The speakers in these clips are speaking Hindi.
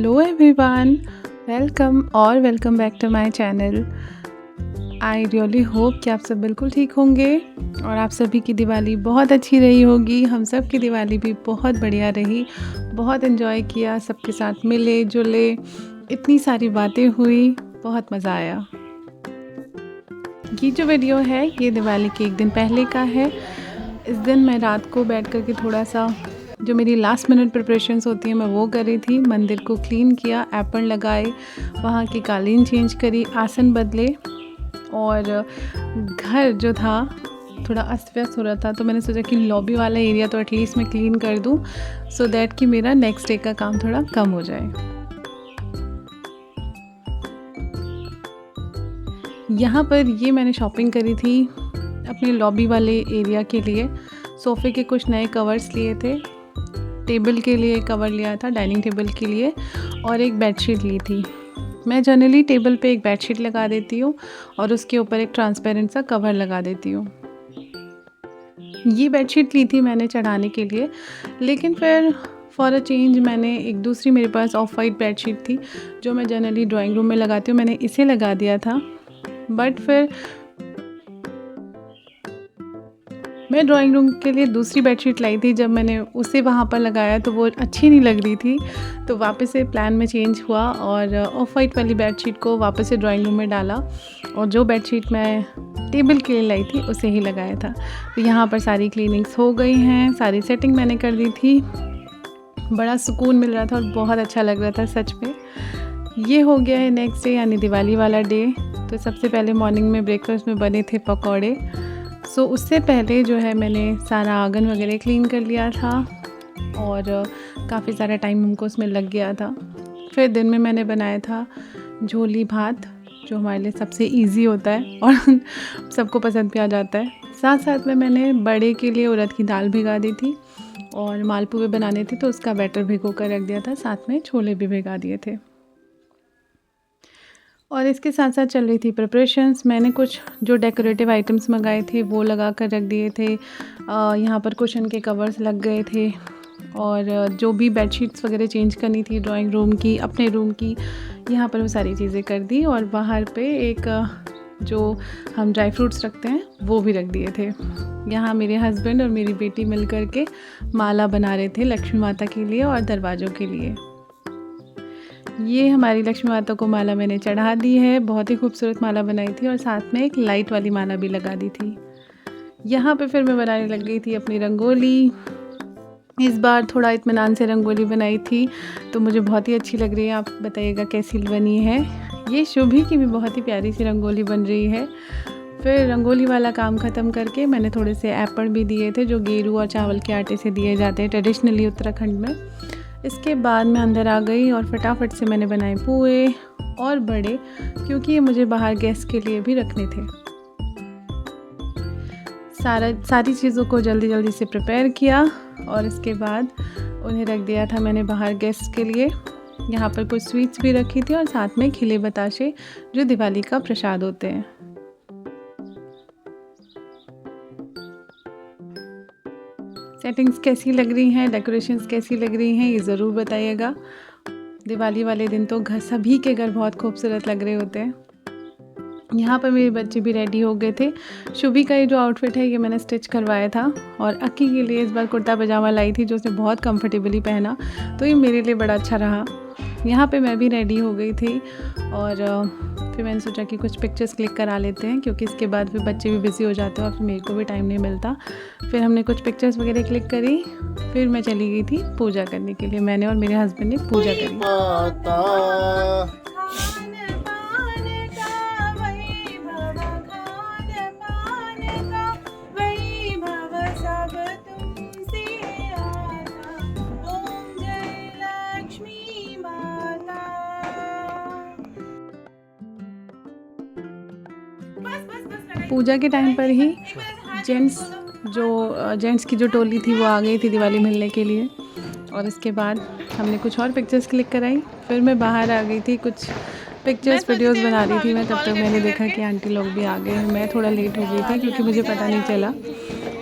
Hello everyone, welcome back to my channel. I really hope कि आप सब बिल्कुल ठीक होंगे और आप सभी की दिवाली बहुत अच्छी रही होगी। हम सब की दिवाली भी बहुत बढ़िया रही, बहुत एंजॉय किया, सबके साथ मिले जुले, इतनी सारी बातें हुई, बहुत मज़ा आया। ये जो वीडियो है ये दिवाली के एक दिन पहले का है। इस दिन मैं रात को बैठ कर के थोड़ा सा जो मेरी लास्ट मिनट प्रिपरेशंस होती हैं मैं वो कर रही थी। मंदिर को क्लीन किया, एप्रन लगाए, वहाँ की कालीन चेंज करी, आसन बदले और घर जो था थोड़ा अस्त व्यस्त हो रहा था तो मैंने सोचा कि लॉबी वाला एरिया तो एटलीस्ट मैं क्लीन कर दूँ सो दैट कि मेरा नेक्स्ट डे का काम थोड़ा कम हो जाए। यहाँ पर ये मैंने शॉपिंग करी थी अपने लॉबी वाले एरिया के लिए। सोफ़े के कुछ नए कवर्स लिए थे, टेबल के लिए कवर लिया था डाइनिंग टेबल के लिए और एक बेडशीट ली थी। मैं जनरली टेबल पे एक बेडशीट लगा देती हूँ और उसके ऊपर एक ट्रांसपेरेंट सा कवर लगा देती हूँ। ये बेडशीट ली थी मैंने चढ़ाने के लिए, लेकिन फिर फॉर अ चेंज मैंने एक दूसरी मेरे पास ऑफ वाइट बेडशीट थी जो मैं जनरली ड्राइंग रूम में लगाती हूँ, मैंने इसे लगा दिया था। बट फिर मैं ड्राइंग रूम के लिए दूसरी बेडशीट लाई थी, जब मैंने उसे वहाँ पर लगाया तो वो अच्छी नहीं लग रही थी, तो वापस से प्लान में चेंज हुआ और ऑफ वाइट वाली बेडशीट को वापस से ड्राइंग रूम में डाला और जो बेडशीट मैं टेबल के लिए लाई थी उसे ही लगाया था। तो यहाँ पर सारी क्लीनिंग्स हो गई हैं, सारी सेटिंग मैंने कर दी थी, बड़ा सुकून मिल रहा था और बहुत अच्छा लग रहा था सच में। ये हो गया है नेक्स्ट डे यानी दिवाली वाला डे। तो सबसे पहले मॉर्निंग में ब्रेकफास्ट में बने थे पकौड़े। सो उससे पहले जो है मैंने सारा आंगन वगैरह क्लीन कर लिया था और काफ़ी सारा टाइम हमको उसमें लग गया था। फिर दिन में मैंने बनाया था झोली भात जो हमारे लिए सबसे इजी होता है और सबको पसंद भी आ जाता है। साथ साथ में मैंने बड़े के लिए उड़द की दाल भिगा दी थी और मालपुए बनाने थे तो उसका बैटर भिगो कर रख दिया था, साथ में छोले भी भिगा दिए थे। और इसके साथ साथ चल रही थी प्रिपरेशंस। मैंने कुछ जो डेकोरेटिव आइटम्स मंगाए थे वो लगा कर रख दिए थे। यहाँ पर कुशन के कवर्स लग गए थे और जो भी बेडशीट्स वगैरह चेंज करनी थी ड्राइंग रूम की, अपने रूम की, यहाँ पर वो सारी चीज़ें कर दी। और बाहर पे एक जो हम ड्राई फ्रूट्स रखते हैं वो भी रख दिए थे। यहाँ मेरे हस्बैंड और मेरी बेटी मिल कर के माला बना रहे थे लक्ष्मी माता के लिए और दरवाज़ों के लिए। ये हमारी लक्ष्मी माता को माला मैंने चढ़ा दी है, बहुत ही खूबसूरत माला बनाई थी और साथ में एक लाइट वाली माला भी लगा दी थी। यहाँ पे फिर मैं बनाने लग गई थी अपनी रंगोली। इस बार थोड़ा इत्मीनान से रंगोली बनाई थी तो मुझे बहुत ही अच्छी लग रही है, आप बताइएगा कैसी बनी है। ये शुभी की भी बहुत ही प्यारी सी रंगोली बन रही है। फिर रंगोली वाला काम ख़त्म करके मैंने थोड़े से एप्पल भी दिए थे जो गेरू और चावल के आटे से दिए जाते हैं ट्रेडिशनली उत्तराखंड में। इसके बाद मैं अंदर आ गई और फटाफट से मैंने बनाए पुए और बड़े, क्योंकि ये मुझे बाहर गेस्ट के लिए भी रखने थे। सारी चीज़ों को जल्दी जल्दी से प्रिपेयर किया और इसके बाद उन्हें रख दिया था मैंने बाहर गेस्ट के लिए। यहाँ पर कुछ स्वीट्स भी रखी थी और साथ में खिले बताशे जो दिवाली का प्रसाद होते हैं। सेटिंग्स कैसी लग रही हैं, डेकोरेशंस कैसी लग रही हैं, ये ज़रूर बताइएगा। दिवाली वाले दिन तो घर सभी के घर बहुत खूबसूरत लग रहे होते हैं। यहाँ पर मेरे बच्चे भी रेडी हो गए थे। शुभी का ये जो आउटफिट है ये मैंने स्टिच करवाया था और अक्की के लिए इस बार कुर्ता पजामा लाई थी जो उसने बहुत कंफर्टेबली पहना, तो ये मेरे लिए बड़ा अच्छा रहा। यहाँ पे मैं भी रेडी हो गई थी और फिर मैंने सोचा कि कुछ पिक्चर्स क्लिक करा लेते हैं, क्योंकि इसके बाद फिर बच्चे भी बिज़ी हो जाते हैं और फिर मेरे को भी टाइम नहीं मिलता। फिर हमने कुछ पिक्चर्स वगैरह क्लिक करी, फिर मैं चली गई थी पूजा करने के लिए। मैंने और मेरे हस्बैंड ने पूजा करी। पूजा के टाइम पर ही जेंट्स की जो टोली थी वो आ गई थी दिवाली मिलने के लिए और इसके बाद हमने कुछ और पिक्चर्स क्लिक कराई। फिर मैं बाहर आ गई थी, कुछ पिक्चर्स वीडियोस बना रही थी मैं, तब तक मैंने देखा कि आंटी लोग भी आ गए। मैं थोड़ा लेट हो गई थी क्योंकि मुझे पता नहीं चला,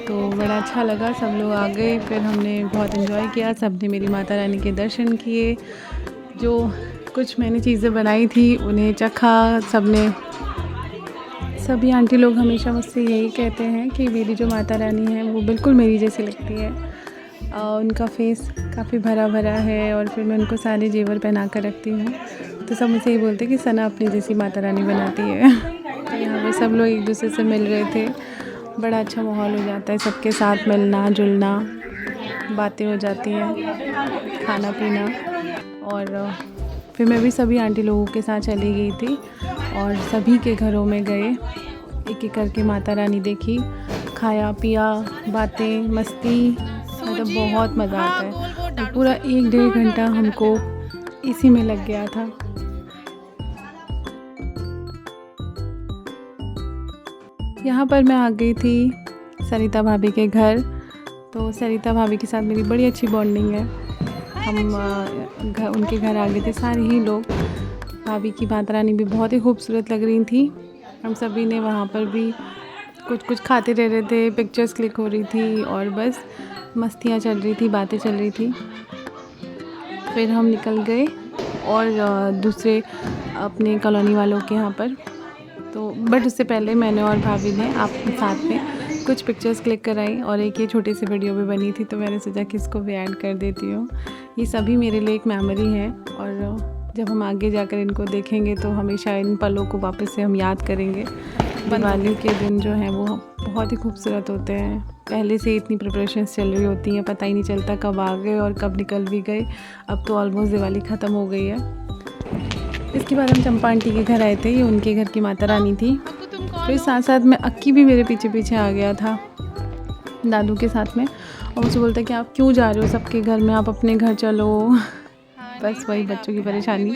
तो बड़ा अच्छा लगा, सब लोग आ गए। फिर हमने बहुत एंजॉय किया, सब ने मेरी माता रानी के दर्शन किए। जो कुछ मैंने चीज़ें बनाई थी उन्हें चखा सबने। सभी आंटी लोग हमेशा मुझसे यही कहते हैं कि मेरी जो माता रानी है वो बिल्कुल मेरी जैसी लगती है। उनका फेस काफ़ी भरा भरा है और फिर मैं उनको सारे जेवर पहना कर रखती हूँ, तो सब मुझसे यही बोलते हैं कि सना अपनी जैसी माता रानी बनाती है। तो यहाँ पे सब लोग एक दूसरे से मिल रहे थे, बड़ा अच्छा माहौल हो जाता है, सबके साथ मिलना जुलना, बातें हो जाती हैं, खाना पीना। और फिर मैं भी सभी आंटी लोगों के साथ चली गई थी और सभी के घरों में गए, एक एक करके माता रानी देखी, खाया पिया, बातें मस्ती, मतलब बहुत मज़ा आता है। और पूरा 1-1.5 घंटा हमको इसी में लग गया था। यहाँ पर मैं आ गई थी सरिता भाभी के घर। तो सरिता भाभी के साथ मेरी बड़ी अच्छी बॉन्डिंग है। हम उनके घर आ गए थे सारे ही लोग। भाभी की माता रानी भी बहुत ही खूबसूरत लग रही थी। हम सभी ने वहाँ पर भी कुछ खाते रह रहे थे, पिक्चर्स क्लिक हो रही थी और बस मस्तियाँ चल रही थी, बातें चल रही थी। फिर हम निकल गए और दूसरे अपने कॉलोनी वालों के यहाँ पर। तो बट उससे पहले मैंने और भाभी ने आपके साथ में कुछ पिक्चर्स क्लिक कराई और एक ये छोटी सी वीडियो भी बनी थी, तो मैंने सोचा कि इसको भी ऐड कर देती हूँ। ये सभी मेरे लिए एक मेमोरी है और जब हम आगे जाकर इनको देखेंगे तो हमेशा इन पलों को वापस से हम याद करेंगे। दिवाली के दिन जो हैं वो बहुत ही खूबसूरत होते हैं। पहले से इतनी प्रिपरेशंस चल रही होती हैं, पता ही नहीं चलता कब आ गए और कब निकल भी गए। अब तो ऑलमोस्ट दिवाली ख़त्म हो गई है। इसके बाद हम चंपा आंटी के घर आए थे, ये उनके घर की माता रानी थी। फिर साथ साथ में अक्की भी मेरे पीछे पीछे आ गया था दादू के साथ में, और मुझे बोलता कि आप क्यों जा रहे हो सबके घर में, आप अपने घर चलो। बस वही बच्चों की परेशानी।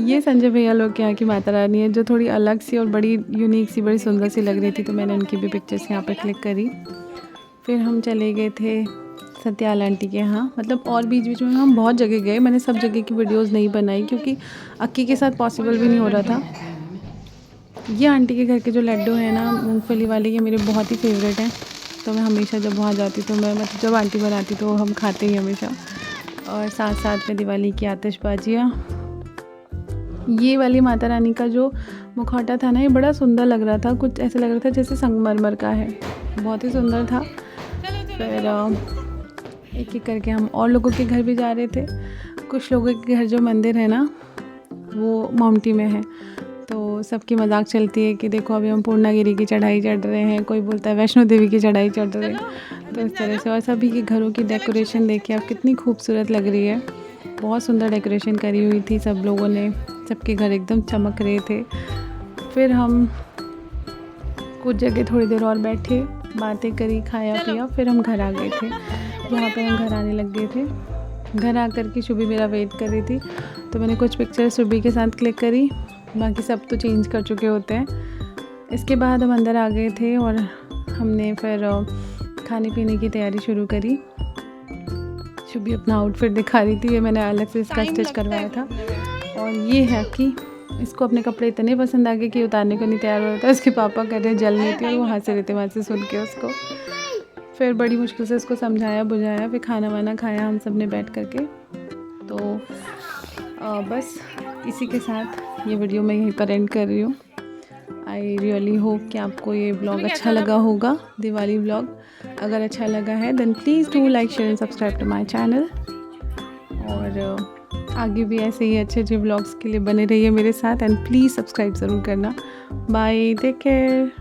ये संजय भैया लोग के यहाँ की माता रानी है, जो थोड़ी अलग सी और बड़ी यूनिक सी, बड़ी सुंदर सी लग रही थी, तो मैंने उनकी भी पिक्चर्स यहाँ पर क्लिक करी। फिर हम चले गए थे सत्याल आंटी के यहाँ। मतलब और बीच बीच में हम बहुत जगह गए, मैंने सब जगह की वीडियोस नहीं बनाई क्योंकि अक्की के साथ पॉसिबल भी नहीं हो रहा था। ये आंटी के घर के जो लड्डू हैं ना मूंगफली वाले, ये मेरे बहुत ही फेवरेट हैं। तो मैं हमेशा जब वहाँ जाती तो मैं मतलब जब आंटी बनाती तो हम खाते ही हमेशा। और साथ साथ में दिवाली की आतिशबाजियाँ। ये वाली माता रानी का जो मुखौटा था ना, ये बड़ा सुंदर लग रहा था, कुछ ऐसा लग रहा था जैसे संगमरमर का है, बहुत ही सुंदर था। फिर एक एक करके हम और लोगों के घर भी जा रहे थे। कुछ लोगों के घर जो मंदिर है ना वो माउंटी में है, तो सबकी मजाक चलती है कि देखो अभी हम पूर्णागिरी की चढ़ाई चढ़ रहे हैं, कोई बोलता है वैष्णो देवी की चढ़ाई चढ़ रहे हैं, तो इस तरह से। और सभी के घरों की डेकोरेशन देखिए आप कितनी खूबसूरत लग रही है, बहुत सुंदर डेकोरेशन करी हुई थी सब लोगों ने, सबके घर एकदम चमक रहे थे। फिर हम कुछ जगह थोड़ी देर और बैठे, बातें करी, खाया पिया, फिर हम घर आ गए थे। यहाँ पर हम घर आने लग गए थे। घर आकर के शुभी मेरा वेट कर रही थी, तो मैंने कुछ पिक्चर्स शुभी के साथ क्लिक करी, बाकी सब तो चेंज कर चुके होते हैं। इसके बाद हम अंदर आ गए थे और हमने फिर खाने पीने की तैयारी शुरू करी। शुभी अपना आउटफिट दिखा रही थी, ये मैंने अलग से इसका स्टिच करवाया था। और ये है कि इसको अपने कपड़े इतने पसंद आ गए कि उतारने को नहीं तैयार हो रहा था। उसके पापा कर रहे जल नहीं थी और वो हंस रहे थे वहाँ से सुन के उसको। फिर बड़ी मुश्किल से उसको समझाया बुझाया, फिर खाना वाना खाया हम सब ने बैठ करके। तो बस इसी के साथ ये वीडियो मैं यहीं पर एंड कर रही हूँ। आई रियली होप कि आपको ये ब्लॉग अच्छा लगा होगा, दिवाली ब्लॉग। अगर अच्छा लगा है then please do like share and subscribe to my channel. और आगे भी ऐसे ही अच्छे अच्छे ब्लॉग्स के लिए बने रहिए मेरे साथ, एंड प्लीज़ सब्सक्राइब ज़रूर करना। Bye, take care.